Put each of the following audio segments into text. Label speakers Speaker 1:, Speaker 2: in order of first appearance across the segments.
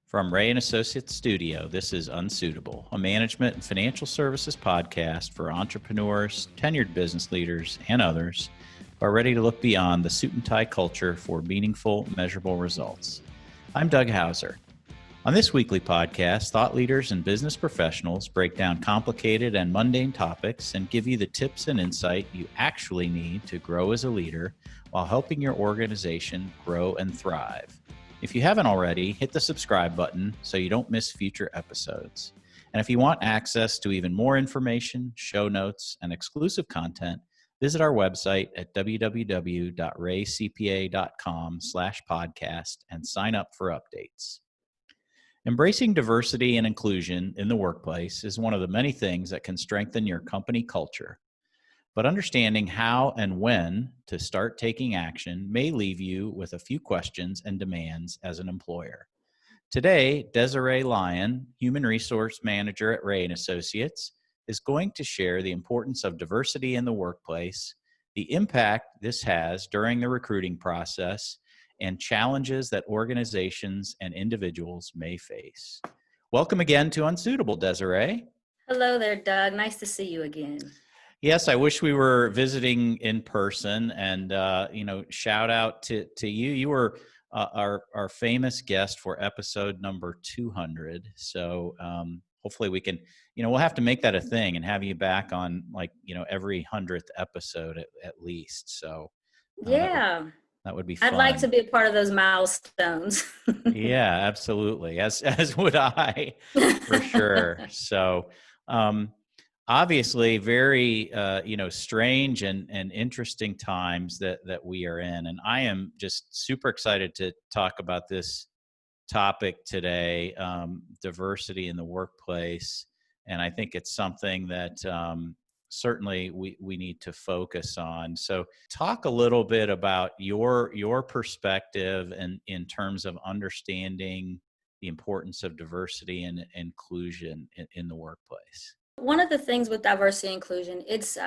Speaker 1: From Rea Associates Studio, this is Unsuitable, a management and financial services podcast for entrepreneurs, tenured business leaders, and others who are ready to look beyond the suit and tie culture for meaningful, measurable results. I'm Doug Hauser. On this weekly podcast, thought leaders and business professionals break down complicated and mundane topics and give you the tips and insight you actually need to grow as a leader while helping your organization grow and thrive. If you haven't already, hit the subscribe button so you don't miss future episodes. And if you want access to even more information, show notes, and exclusive content, visit our website at www.reacpa.com/podcast and sign up for updates. Embracing diversity and inclusion in the workplace is one of the many things that can strengthen your company culture. But understanding how and when to start taking action may leave you with a few questions and demands as an employer. Today, Desiree Lyon, Human Resource Manager at Rea Associates, is going to share the importance of diversity in the workplace, the impact this has during the recruiting process, and challenges that organizations and individuals may face. Welcome again to Unsuitable, Desiree.
Speaker 2: Hello there, Doug. Nice to see you again.
Speaker 1: Yes, I wish we were visiting in person, and shout out to you. You were our famous guest for episode number 200. So hopefully we can, we'll have to make that a thing and have you back on every 100th episode at least. So that would be fun.
Speaker 2: I'd like to be a part of those milestones.
Speaker 1: Yeah, absolutely. As would I, for sure. So. Obviously, very strange and interesting times that we are in, and I am just super excited to talk about this topic today, diversity in the workplace, and I think it's something that certainly we need to focus on. So, talk a little bit about your perspective and in terms of understanding the importance of diversity and inclusion in the workplace.
Speaker 2: One of the things with diversity and inclusion, it's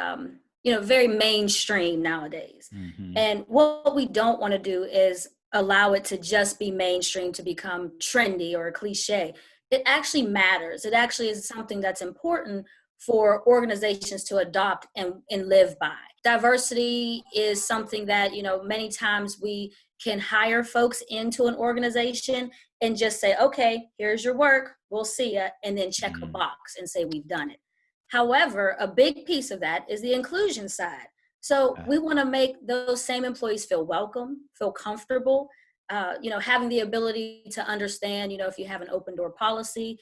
Speaker 2: very mainstream nowadays. Mm-hmm. And what we don't want to do is allow it to just be mainstream to become trendy or a cliche. It actually matters. It actually is something that's important for organizations to adopt and live by. Diversity is something that, many times we can hire folks into an organization and just say, okay, here's your work, we'll see ya, and then check a box and say we've done it. However, a big piece of that is the inclusion side. So we want to make those same employees feel welcome, feel comfortable, having the ability to understand, if you have an open door policy,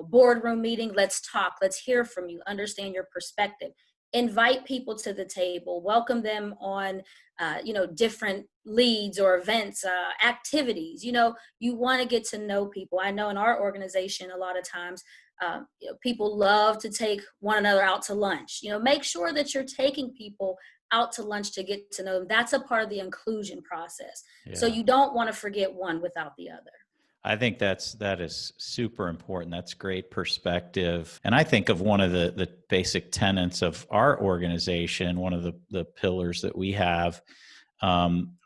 Speaker 2: boardroom meeting, let's talk, let's hear from you, understand your perspective. Invite people to the table, welcome them on, different leads or events, activities. You want to get to know people. I know in our organization, a lot of times, people love to take one another out to lunch. Make sure that you're taking people out to lunch to get to know them. That's a part of the inclusion process. Yeah. So you don't want to forget one without the other.
Speaker 1: I think that is super important. That's great perspective. And I think of one of the basic tenets of our organization, one of the pillars that we have,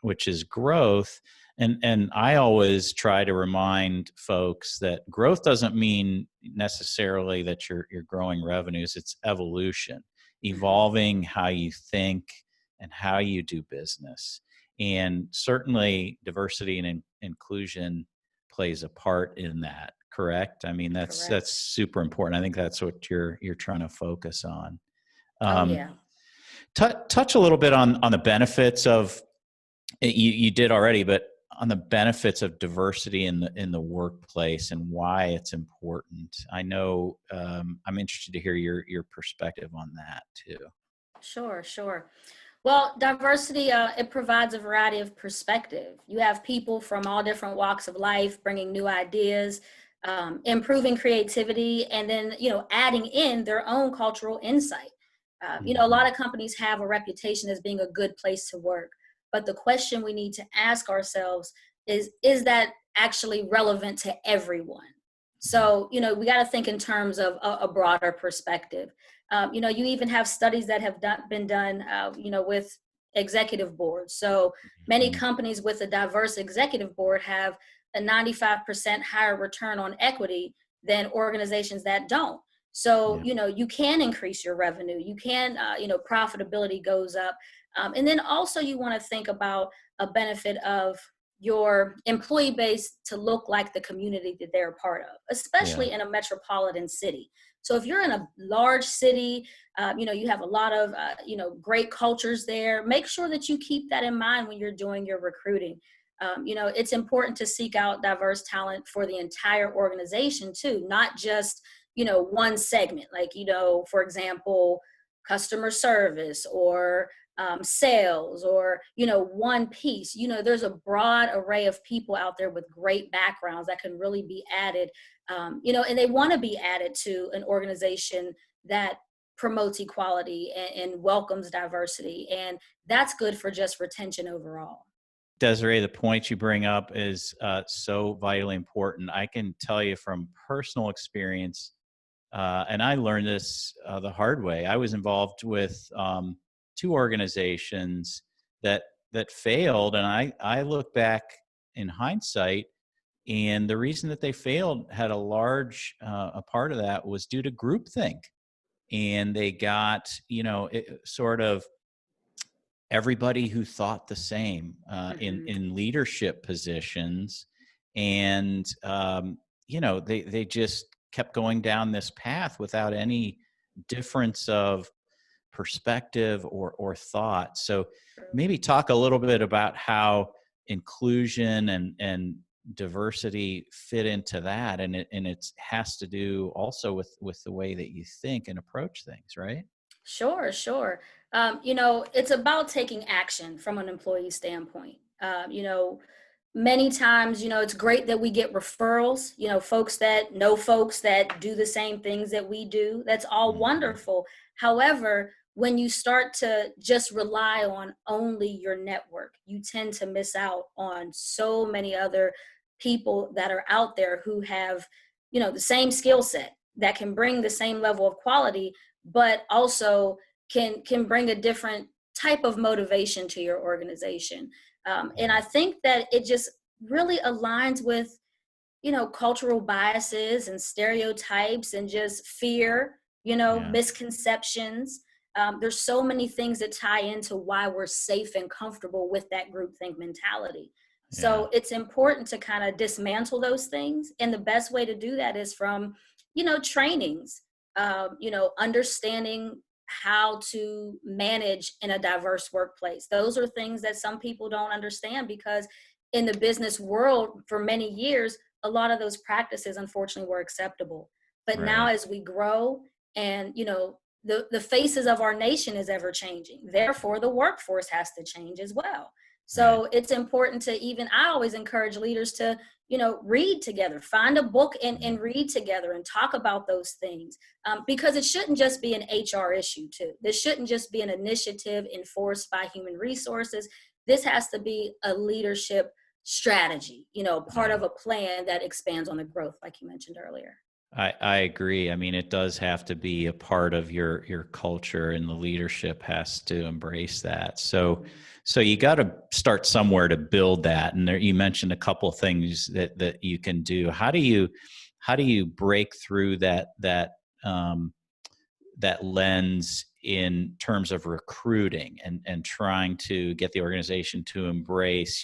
Speaker 1: which is growth. And I always try to remind folks that growth doesn't mean necessarily that you're growing revenues. It's evolution, evolving how you think and how you do business. And certainly diversity and inclusion plays a part in that, correct? I mean, that's super important. I think that's what you're trying to focus on. Touch a little bit on the benefits of, you did already, but on the benefits of diversity in the workplace and why it's important. I know I'm interested to hear your perspective on that too.
Speaker 2: Sure. Well, diversity, it provides a variety of perspective. You have people from all different walks of life bringing new ideas, improving creativity, and then, adding in their own cultural insight. A lot of companies have a reputation as being a good place to work. But the question we need to ask ourselves is that actually relevant to everyone? So, we got to think in terms of a broader perspective. You even have studies that have been done, with executive boards. So many companies with a diverse executive board have a 95% higher return on equity than organizations that don't. So,
Speaker 1: Yeah.
Speaker 2: you can increase your revenue, you can, profitability goes up. And then also you want to think about a benefit of your employee base to look like the community that they're a part of,
Speaker 1: Yeah.
Speaker 2: especially in a metropolitan city. So if you're in a large city, you have a lot of, great cultures there. Make sure that you keep that in mind when you're doing your recruiting. It's important to seek out diverse talent for the entire organization too, not just, one segment, like, for example, customer service or sales or, one piece. There's a broad array of people out there with great backgrounds that can really be added, and they want to be added to an organization that promotes equality and welcomes diversity. And that's good for just retention overall.
Speaker 1: Desiree, the point you bring up is so vitally important. I can tell you from personal experience, and I learned this the hard way. I was involved with two organizations that failed, and I look back in hindsight, and the reason that they failed had a large a part of that was due to groupthink, and they got sort of everybody who thought the same
Speaker 2: Hmm.
Speaker 1: in leadership positions, and they just kept going down this path without any difference of perspective or thought. So maybe talk a little bit about how inclusion and diversity fit into that, and it has to do also with the way that you think and approach things, right?
Speaker 2: Sure, sure. It's about taking action from an employee standpoint. Many times, it's great that we get referrals, folks that know folks that do the same things that we do. That's all
Speaker 1: Hmm.
Speaker 2: wonderful. However, when you start to just rely on only your network, you tend to miss out on so many other people that are out there who have, the same skill set that can bring the same level of quality, but also can bring a different type of motivation to your organization. And
Speaker 1: Yeah.
Speaker 2: I think that it just really aligns with, cultural biases and stereotypes and just fear,
Speaker 1: Yeah.
Speaker 2: misconceptions. There's so many things that tie into why we're safe and comfortable with that groupthink mentality.
Speaker 1: Yeah.
Speaker 2: So it's important to kind of dismantle those things. And the best way to do that is from, trainings, understanding how to manage in a diverse workplace. Those are things that some people don't understand because in the business world for many years, a lot of those practices unfortunately were acceptable. But now
Speaker 1: Right.
Speaker 2: as we grow and, the faces of our nation is ever changing, therefore the workforce has to change as well.
Speaker 1: Right.
Speaker 2: So it's important to even, I always encourage leaders to, read together, find a book
Speaker 1: Yeah.
Speaker 2: and read together and talk about those things, because it shouldn't just be an HR issue too. This shouldn't just be an initiative enforced by human resources. This has to be a leadership strategy, part
Speaker 1: Yeah.
Speaker 2: of a plan that expands on the growth, like you mentioned earlier.
Speaker 1: I agree. I mean, it does have to be a part of your culture, and the leadership has to embrace that. So you got to start somewhere to build that. And there, you mentioned a couple of things that you can do. How do you break through um, that lens in terms of recruiting and trying to get the organization to embrace,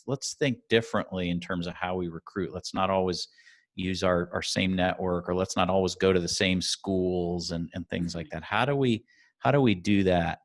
Speaker 1: let's think differently in terms of how we recruit. Let's not always use our same network, or let's not always go to the same schools and things like
Speaker 2: Mhm.
Speaker 1: that. How do we do that?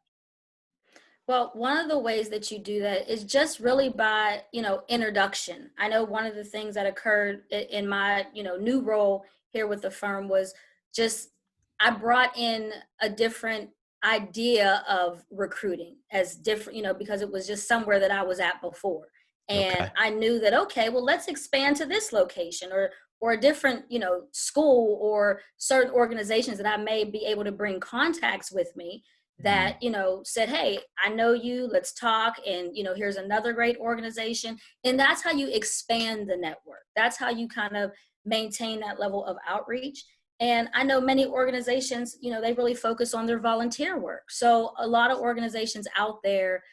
Speaker 2: Well, one of the ways that you do that is just really by, introduction. I know one of the things that occurred in my, new role here with the firm was just I brought in a different idea of recruiting as different, because it was just somewhere that I was at before. And
Speaker 1: Okay.
Speaker 2: I knew that, okay, well, let's expand to this location or a different, school or certain organizations that I may be able to bring contacts with me
Speaker 1: Mm,
Speaker 2: that said, hey, I know you, let's talk, and here's another great organization. And that's how you expand the network. That's how you kind of maintain that level of outreach. And I know many organizations, they really focus on their volunteer work. So a lot of organizations out there,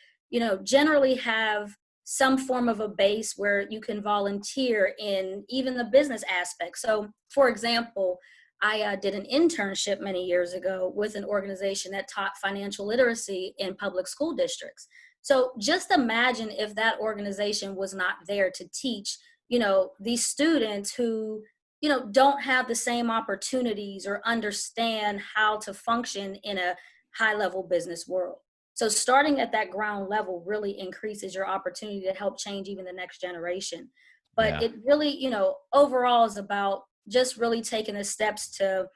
Speaker 2: generally have some form of a base where you can volunteer in even the business aspect. So, for example, I did an internship many years ago with an organization that taught financial literacy in public school districts. So just imagine if that organization was not there to teach, these students who, don't have the same opportunities or understand how to function in a high level business world. So starting at that ground level really increases your opportunity to help change even the next generation. But
Speaker 1: Yeah.
Speaker 2: it really, overall is about just really taking the steps to,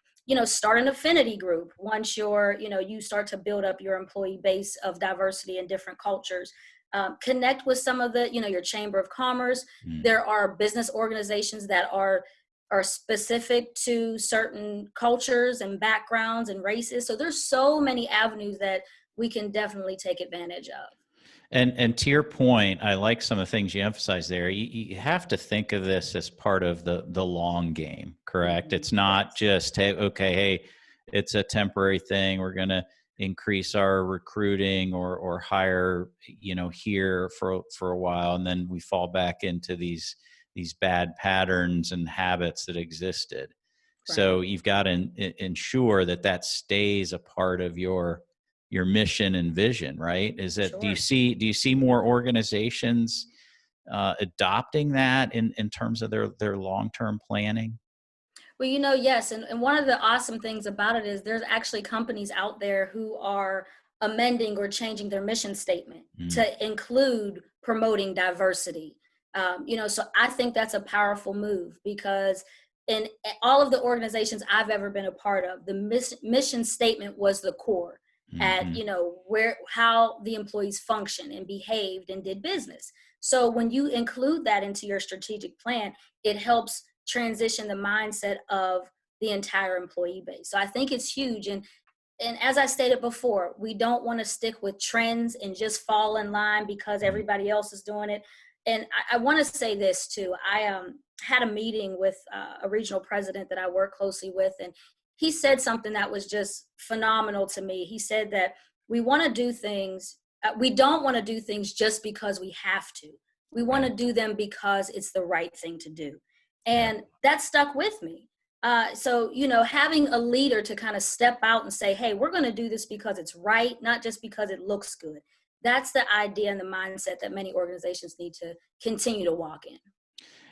Speaker 2: start an affinity group once you start to build up your employee base of diversity and different cultures. Connect with some of the, your chamber of commerce.
Speaker 1: Mm.
Speaker 2: There are business organizations that are specific to certain cultures and backgrounds and races. So there's so many avenues that we can definitely take advantage of.
Speaker 1: And to your point, I like some of the things you emphasize there. You have to think of this as part of the long game, correct?
Speaker 2: Mm-hmm.
Speaker 1: It's not
Speaker 2: Yes.
Speaker 1: just, hey, okay, hey, it's a temporary thing. We're going to increase our recruiting or hire, here for a while, and then we fall back into these bad patterns and habits that existed.
Speaker 2: Right.
Speaker 1: So you've got to ensure that stays a part of your mission and vision, right? Is it, do you
Speaker 2: Sure.
Speaker 1: see more organizations adopting that in terms of their long-term planning?
Speaker 2: Well, yes. And one of the awesome things about it is there's actually companies out there who are amending or changing their mission statement
Speaker 1: Mm,
Speaker 2: to include promoting diversity. So I think that's a powerful move because in all of the organizations I've ever been a part of, the mission statement was the core at,
Speaker 1: hmm
Speaker 2: how the employees functioned and behaved and did business. So when you include that into your strategic plan, it helps transition the mindset of the entire employee base. So I think it's huge. And as I stated before, we don't want to stick with trends and just fall in line because everybody else is doing it. And I want to say this too. I had a meeting with a regional president that I work closely with, and he said something that was just phenomenal to me. He said that we want to do things, we don't want to do things just because we have to. We want
Speaker 1: right.
Speaker 2: to do them because it's the right thing to do.
Speaker 1: Yeah.
Speaker 2: And that stuck with me. So, having a leader to kind of step out and say, hey, we're going to do this because it's right, not just because it looks good. That's the idea and the mindset that many organizations need to continue to walk in.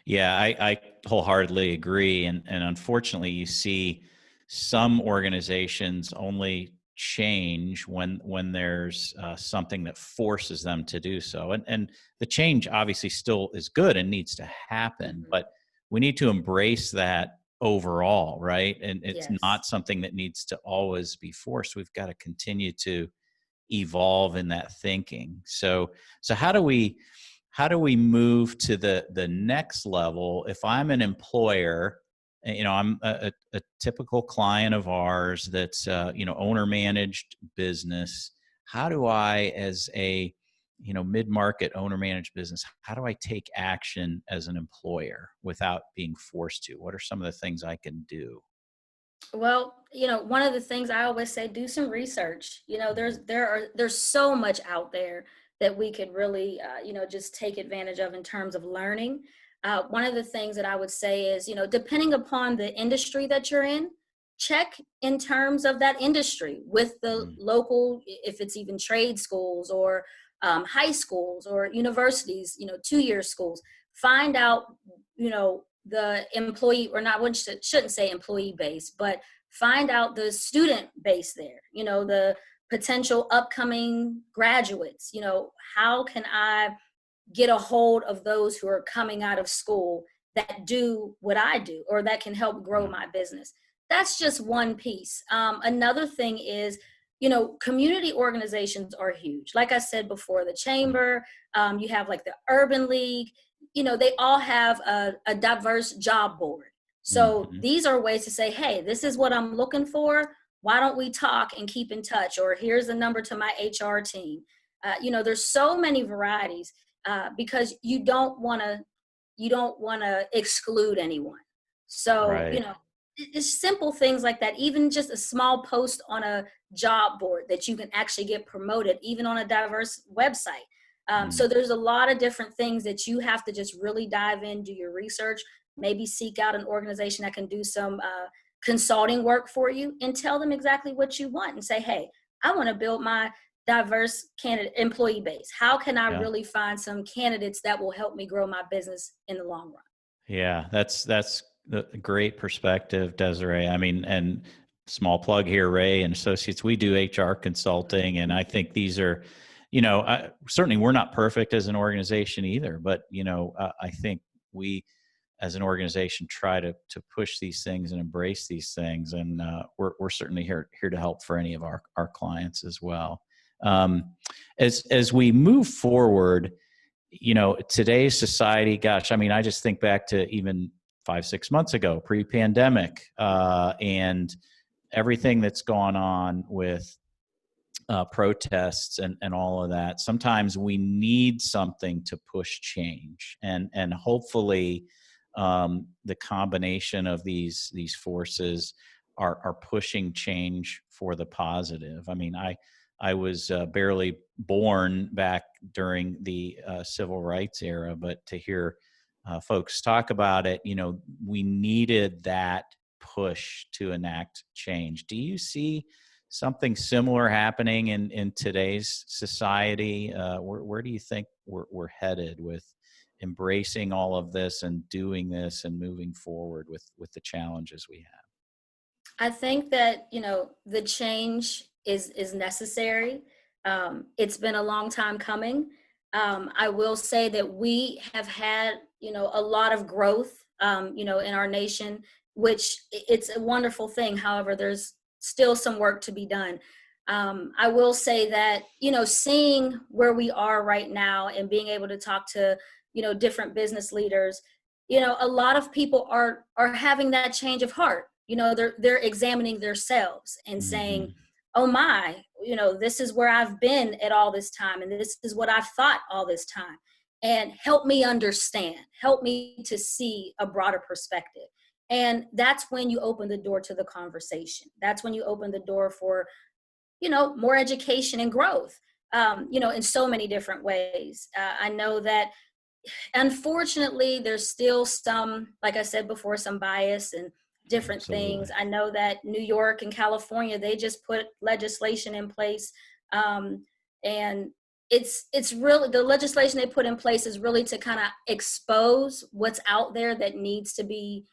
Speaker 1: Yeah, I wholeheartedly agree. And unfortunately, you see some organizations only change when there's something that forces them to do so. And the change obviously still is good and needs to happen,
Speaker 2: Mm-hmm.
Speaker 1: but we need to embrace that overall, right? And it's
Speaker 2: Yes.
Speaker 1: not something that needs to always be forced. We've got to continue to evolve in that thinking. So how do we move to the next level? If I'm an employer, I'm a typical client of ours that's owner managed business. How do I, as a mid-market owner managed business, how do I take action as an employer without being forced to? What are some of the things I can do?
Speaker 2: Well, one of the things I always say, do some research. There's so much out there that we could really, just take advantage of in terms of learning. One of the things that I would say is, depending upon the industry that you're in, check in terms of that industry with the
Speaker 1: Mm,
Speaker 2: local, if it's even trade schools or high schools or universities, 2-year schools. Find out, the employee, or not, one shouldn't say employee base, but find out the student base there, the potential upcoming graduates. How can I get a hold of those who are coming out of school that do what I do or that can help grow
Speaker 1: mm,
Speaker 2: my business? That's just one piece. Another thing is, community organizations are huge. Like I said before, the
Speaker 1: mm,
Speaker 2: chamber, you have like the urban league, they all have a diverse job board. So
Speaker 1: mhm.
Speaker 2: these are ways to say, hey, this is what I'm looking for. Why don't we talk and keep in touch? Or here's the number to my HR team. There's so many varieties because you don't want to exclude anyone. So
Speaker 1: Right.
Speaker 2: it's simple things like that. Even just a small post on a job board that you can actually get promoted, even on a diverse website. So there's a lot of different things that you have to just really dive in, do your research, maybe seek out an organization that can do some consulting work for you, and tell them exactly what you want and say, hey, I want to build my diverse candidate employee base. How can I
Speaker 1: Yeah.
Speaker 2: really find some candidates that will help me grow my business in the long run?
Speaker 1: Yeah, that's a great perspective, Desiree. I mean, and small plug here, Rea and Associates, we do HR consulting, and I think these are, certainly we're not perfect as an organization either, but I think we, as an organization, try to push these things and embrace these things, and we're certainly here to help for any of our clients as well. As we move forward, today's society, gosh, I mean, I just think back to even 5-6 months ago, pre-pandemic, and everything that's gone on with protests and all of that. Sometimes we need something to push change, and hopefully the combination of these forces are pushing change for the positive. I mean, I was barely born back during the civil rights era, but to hear folks talk about it, we needed that push to enact change. Do you see something similar happening in today's society? Where do you think we're headed with embracing all of this and doing this and moving forward with the challenges we have?
Speaker 2: I think that, the change is necessary. It's been a long time coming. I will say that we have had, a lot of growth, in our nation, which it's a wonderful thing. However, there's still some work to be done. I will say that, seeing where we are right now and being able to talk to, different business leaders, a lot of people are having that change of heart. They're examining themselves and saying,
Speaker 1: Mm-hmm.
Speaker 2: oh my, this is where I've been at all this time, and this is what I've thought all this time, and help me understand, help me to see a broader perspective. And that's when you open the door to the conversation. That's when you open the door for, more education and growth, in so many different ways. I know that unfortunately there's still some, like I said before, some bias and different things.
Speaker 1: Absolutely.
Speaker 2: I know that New York and California, they just put legislation in place, and it's really, the legislation they put in place is really to kind of expose what's out there that needs to be,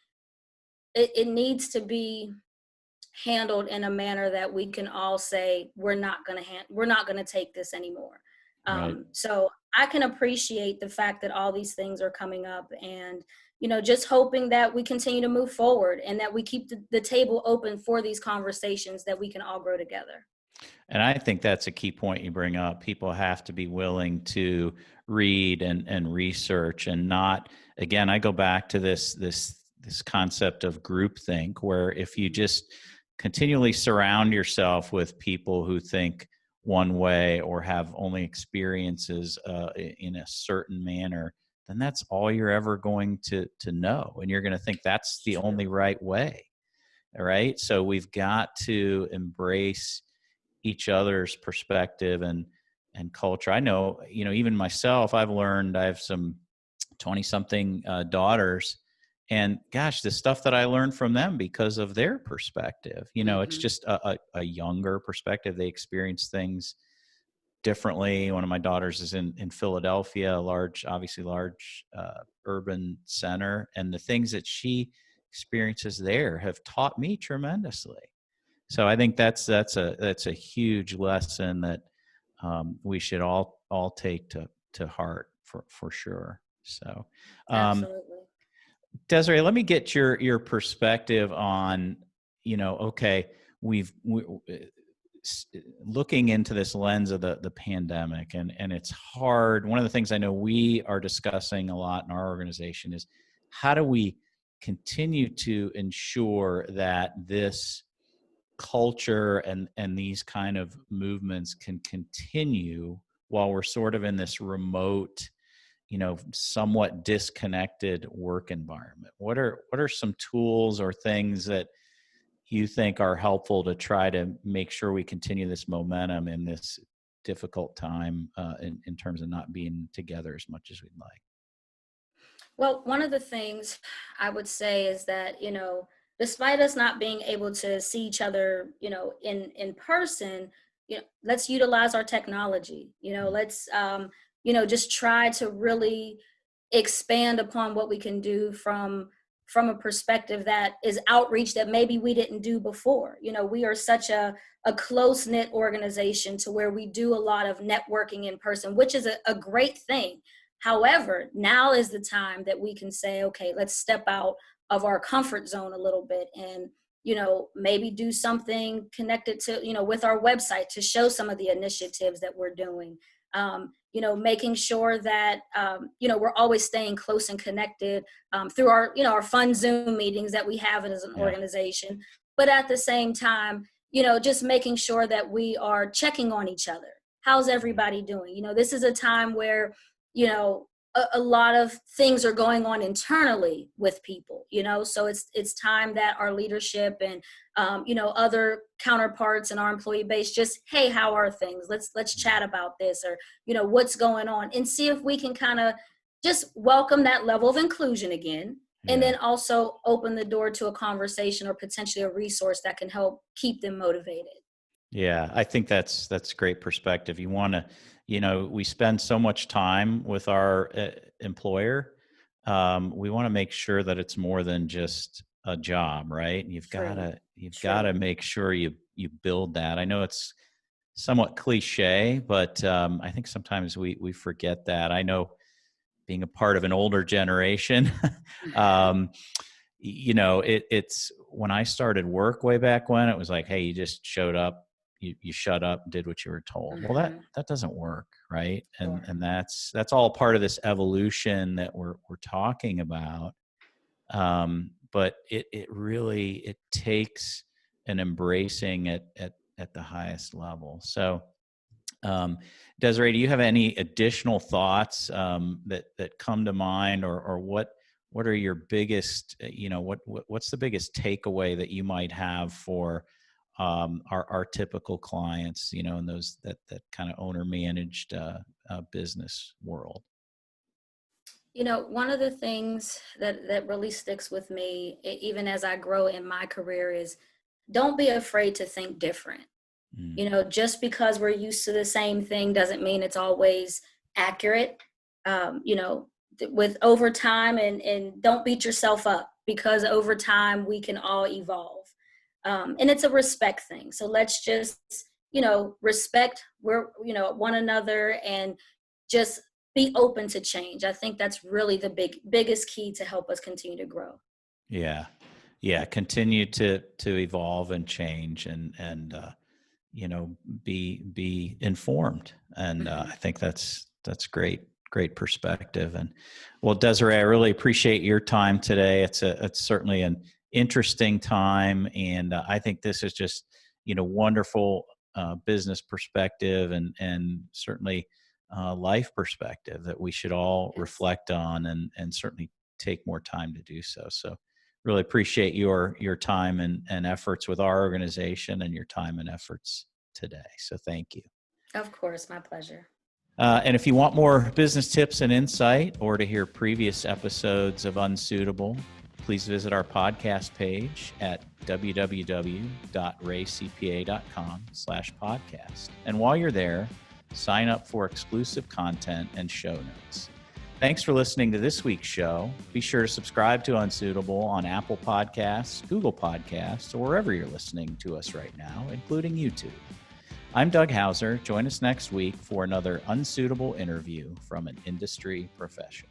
Speaker 2: it needs to be handled in a manner that we can all say we're not going to take this anymore.
Speaker 1: Right.
Speaker 2: So I can appreciate the fact that all these things are coming up, and just hoping that we continue to move forward and that we keep the table open for these conversations, that we can all grow together.
Speaker 1: And I think that's a key point you bring up. People have to be willing to read and research, and not, again, I go back to this concept of groupthink, where if you just continually surround yourself with people who think one way or have only experiences in a certain manner, then that's all you're ever going to know, and you're going to think that's the only right way. All right. So we've got to embrace each other's perspective and culture. I know, even myself, I've learned, I have some 20 something daughters, and gosh, the stuff that I learned from them because of their perspective, it's
Speaker 2: Hmm.
Speaker 1: just a younger perspective. They experience things differently. One of my daughters is in Philadelphia, a obviously large urban center, and the things that she experiences there have taught me tremendously. So I think that's a huge lesson that we should all take to heart for sure. So,
Speaker 2: Absolutely.
Speaker 1: Desiree, let me get your perspective on, okay, we looking into this lens of the pandemic, and it's hard. One of the things I know we are discussing a lot in our organization is how do we continue to ensure that this culture and these kind of movements can continue while we're sort of in this remote, somewhat disconnected work environment. What are some tools or things that you think are helpful to try to make sure we continue this momentum in this difficult time in terms of not being together as much as we'd like?
Speaker 2: Well, one of the things I would say is that, despite us not being able to see each other, in person, let's utilize our technology. Let's, just try to really expand upon what we can do from a perspective that is outreach that maybe we didn't do before. We are such a close knit organization to where we do a lot of networking in person, which is a great thing. However, now is the time that we can say, okay, let's step out of our comfort zone a little bit and, maybe do something connected to, with our website to show some of the initiatives that we're doing. Making sure that, we're always staying close and connected through our fun Zoom meetings that we have as an organization. But at the same time, just making sure that we are checking on each other. How's everybody doing? This is a time where, a lot of things are going on internally with people, so it's time that our leadership and, other counterparts in our employee base just, hey, how are things? Let's chat about this, or, what's going on, and see if we can kind of just welcome that level of inclusion again. And then also open the door to a conversation or potentially a resource that can help keep them motivated.
Speaker 1: Yeah, I think that's great perspective. You want to, we spend so much time with our employer. We want to make sure that it's more than just a job, right? You've got to make sure you build that. I know it's somewhat cliche, but I think sometimes we forget that. I know, being a part of an older generation, it's when I started work way back when, it was like, hey, you just showed up, you shut up, did what you were told.
Speaker 2: Mm-hmm.
Speaker 1: Well, that doesn't work, right?
Speaker 2: Sure.
Speaker 1: And that's all part of this evolution that we're talking about. But it really takes an embracing at the highest level. So, Desiree, do you have any additional thoughts that come to mind, or what are your biggest, what's the biggest takeaway that you might have for our typical clients, in those that kind of owner managed business world?
Speaker 2: One of the things that really sticks with me, even as I grow in my career, is don't be afraid to think different. Just because we're used to the same thing doesn't mean it's always accurate. With over time, and don't beat yourself up, because over time we can all evolve. And it's a respect thing. So let's just, respect one another, and just be open to change. I think that's really the biggest key to help us continue to grow.
Speaker 1: Yeah. Continue to evolve and change, and be informed. And I think that's great perspective. And well, Desiree, I really appreciate your time today. It's certainly an interesting time. And I think this is just, wonderful business perspective, and certainly life perspective that we should all reflect on, and certainly take more time to do so. So really appreciate your time and efforts with our organization, and your time and efforts today. So thank you.
Speaker 2: Of course, my pleasure.
Speaker 1: And if you want more business tips and insight, or to hear previous episodes of Unsuitable, please visit our podcast page at www.reacpa.com/podcast. And while you're there, sign up for exclusive content and show notes. Thanks for listening to this week's show. Be sure to subscribe to Unsuitable on Apple Podcasts, Google Podcasts, or wherever you're listening to us right now, including YouTube. I'm Doug Hauser. Join us next week for another Unsuitable interview from an industry professional.